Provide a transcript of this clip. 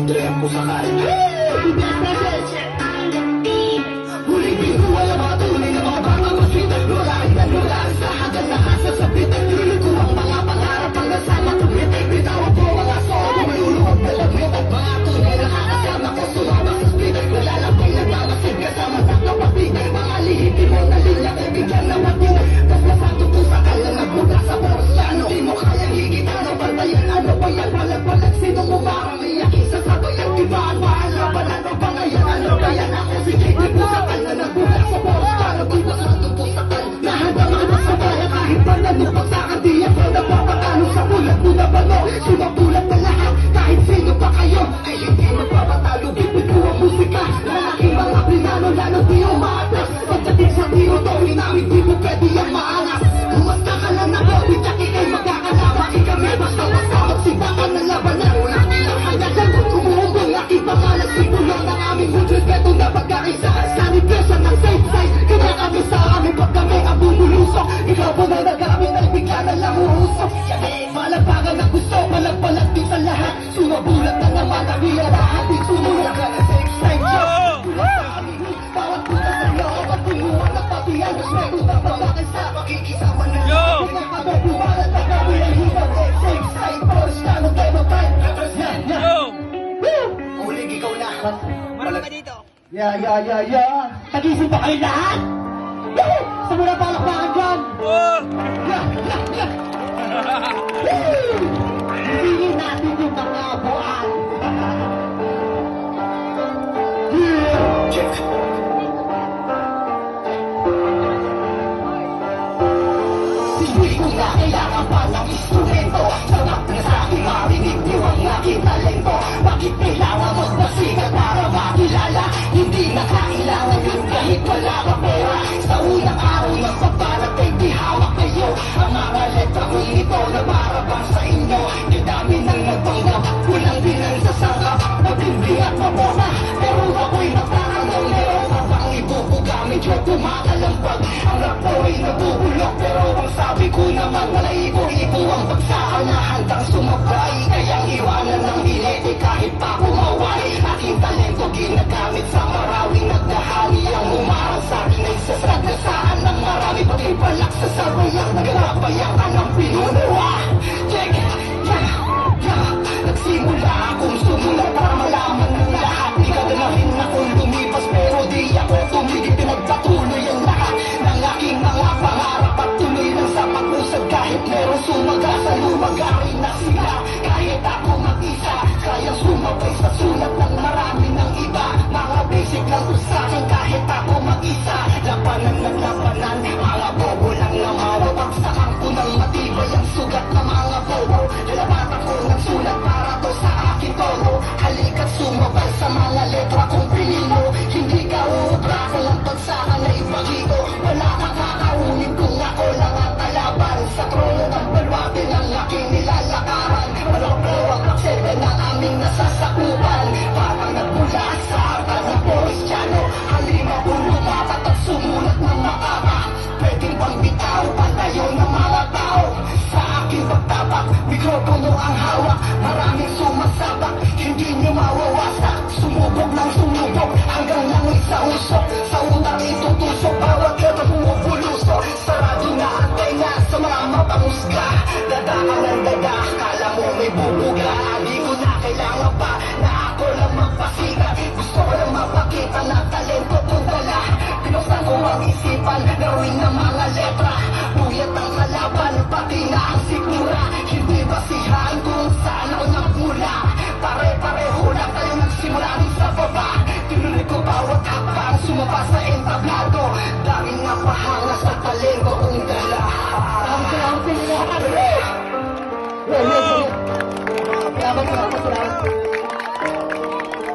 Gay po sa kain. Huling bigo ay ang mga tunay na mga bata maswit. Lulain na lulain sa hanggang nakasasabit. Tuloy ko ang mga pangarap hanggang sa matumit. Bitawan ko mga solo, may uluhog na lagwit. Mga tunay na kakasama ko sumama sa split. Nalalapay na tamasin kasama sa kapatid. Mga lihipin mo na linya kay bigyan na matin. Tas masato ko sa kanya nagbuga sa porsyano. Di mo kayang higitan o pantayan. Ano ba yan? Palag-palag sino mo ba ang iyakin sa sabayan? Di ba ang mahalaban? Ano ba ngayon? Ano ba yan? Ako si Kiki po sa kanya nagbuga sa porsyano. Di ba sa tupo sa kanya? Nahanda mga sa bayan kahit pa nanupag sa kandiyan ko napapakalo sa bulat mo na bano. Sumapulat na lahat kahit sino pa kayo ay hindi magpapatalo. Bibig ko ang musika lalaking mga pinano lalo di umatas. Pagdating sa tiro to hinamit di mo pwede yan maangas. Kumasta ka lang na COVID at ikay magkakalama. Ikami basta-basta magsimbakan ng labanan. Ulang ilang hanggang sagot kumuhubong aking pangalan. Simulong ng aming good respeto na pagkakisaan. Sanitiation ng safe side kaya kami sa amin pag kami ang bumulusok. Ikaw po na nag-amin ay bigla na lang uusok. Malagpagan na gusto, malagpalag din sa lahat. Sumabulat na naman ang hiyarahan. Di sumulat ka na safe side job. Tulad sa amin, bawat puta sa iyo. At tumuhan na pati ang respeto na palakin sa makikisama na lang. Pinakababuhalan na kami ang hibag. Safe side, first na nung tayo mag-time. Represent na. Ulig ikaw na. Marami ka dito. Yeah. Tagising pa kayo lahat? Woo! Sa muna palakpakan dyan! Yeah! Woo! Hindi natin yung mga buwan! Yeah! Check! Hindi ko na kailangan pa ng instrumento. Sapat na sa aking marinig niyo ang aking talento. Bakit kailangan magpasikat para makilala? Hindi na kailangan yun kahit wala ka pera. Sa unang araw ng pagparating di hawak kayo. Ang mga letra kong ito na marabang sa inyo. Didami nang nagpanggap, kulang din ang sasangap. Matindi at mabona, pero ako'y magtatanong. Meron ka bang ibubuga, medyo tumakalampag. Ang rap ko ay nabubulok, pero ang sabi ko naman wala ibo-ibo ang bagsakan na handang sumabay. Kayang iwanan ng bilete kahit pa kumaway. Aking talento ginagamit sa marawing nagdahali. Ang umarang sa akin ay sasagasaan ng marami. Pati balak sa sabayang naglabayang ka ng pinunuwa. Check it, yeah. Nagsimula akong sumulat para malaman ng lahat. Di ka dalahin akong lumipas pero di ako tumigil. Pinagpatuloy ang lahat ng aking mga pangarap at tuloy lang sa pag-usad. Kahit meron sumaga sa lumagari na sila. Kahit ako mag-isa, kaya sumabay sa sulat ng marami ng iba. Mga basic lang ko sa akin kahit ako mag-isa. Labanan naglabanan, mga bobo lang na mawa. Pagsakan ko ng matibay ang sugat ng mga bobo. Dalabat ako ng sulat para to sa akin todo. Halika't sumabay sa mga letra kong pinilo. Hindi ka uubra ko lang pagsakan na ipagito. Wala kang kakaunin kung ako lang ang kalaban. Sa trono ng balwate ng aking nilalakaran. Walang prewag aksede ng aming nasasakupan. Parang nagbulat sa arka ng Poristiano. Halima po lumapat at sumulat ng makaka. Pwedeng bang bitaw, patayo ng mga tao. Sa aking pagtabak, mikropono ang hawak. Maraming sumasabak, hindi niyo mawawasak. Sumubog ng sumubog, hanggang langit sa usok. Sa utang itutusok, bawat letra pumupulusok. Sarado na ang tenga sa mga mapanghusga. Dada ka ng dada, kala mo may bubuga. Di ko na kailangan pa na ako lang magpasikat. Gusto ko lang mapakita na talento kong dala. Pinuksan ko ang isipan, gawin ng mga letra. Puyat ang kalaban, pati na ang sikmura.